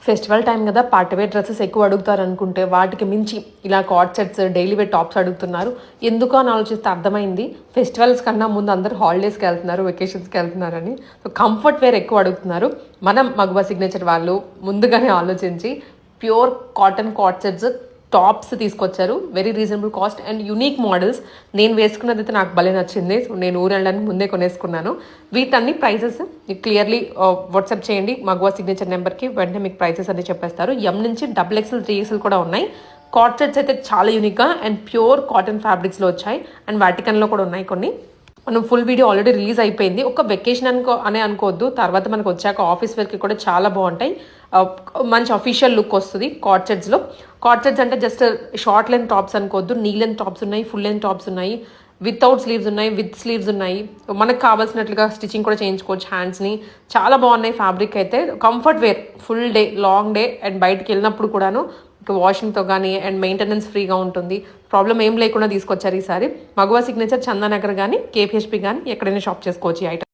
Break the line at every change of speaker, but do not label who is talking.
Festival time కదా, party wear dresses ఎక్కువ అడుగుతారు అనుకుంటే వాటికి మించి ఇలా coord sets, daily wear tops అడుగుతున్నారు. ఎందుకు అని ఆలోచిస్తే అర్థమైంది, ఫెస్టివల్స్ కన్నా ముందు అందరూ హాలిడేస్కి వెళ్తున్నారు, వెకేషన్స్కి వెళ్తున్నారని. సో కంఫర్ట్ వేర్ ఎక్కువ అడుగుతున్నారు. మనం మగువా సిగ్నేచర్ వాళ్ళు ముందుగానే ఆలోచించి pure cotton cord sets, tops తీసుకొచ్చారు. Very reasonable cost and unique models. నేను వేసుకున్నది అయితే నాకు భలే నచ్చింది. సో నేను ఊరు వెళ్ళడానికి ముందే కొనేసుకున్నాను. వీటన్ని ప్రైసెస్ క్లియర్లీ వాట్సాప్ చేయండి మగువా సిగ్నేచర్ నెంబర్కి, వెంటనే మీకు ప్రైసెస్ అన్ని చెప్పేస్తారు. ఎం నుంచి XXL 3XL కూడా ఉన్నాయి. కార్డ్ సెట్స్ అయితే చాలా యూనిక్గా అండ్ ప్యూర్ కాటన్ ఫ్యాబ్రిక్స్లో వచ్చాయి అండ్ వాటికన్లో కూడా ఉన్నాయి కొన్ని. మనం ఫుల్ వీడియో ఆల్రెడీ రిలీజ్ అయిపోయింది. ఒక వెకేషన్ అనుకోవద్దు, తర్వాత మనకు వచ్చాక ఆఫీస్ వేర్కి కూడా చాలా బాగుంటాయి. మంచి అఫీషియల్ లుక్ వస్తుంది కార్డ్ సెట్స్లో. కార్డ్ సెట్స్ అంటే జస్ట్ షార్ట్ లెంత్ టాప్స్ అనుకోవద్దు, నీ లెంత్ టాప్స్ ఉన్నాయి, ఫుల్ లెంత్ టాప్స్ ఉన్నాయి, వితౌట్ స్లీవ్స్ ఉన్నాయి, విత్ స్లీవ్స్ ఉన్నాయి. మనకు కావాల్సినట్లుగా స్టిచ్చింగ్ కూడా చేయించుకోవచ్చు హ్యాండ్స్ని. చాలా బాగున్నాయి. ఫ్యాబ్రిక్ అయితే comfort wear, full day, long day and బయటికి వెళ్ళినప్పుడు కూడాను వాషింగ్తో కానీ అండ్ మెయింటెనెన్స్ ఫ్రీగా ఉంటుంది. ప్రాబ్లం ఏం లేకుండా తీసుకొచ్చారు ఈసారి. మగువా సిగ్నేచర్ చందానగర్ కానీ, KPHP కానీ ఎక్కడైనా షాప్ చేసుకోవచ్చు ఈ ఐటమ్.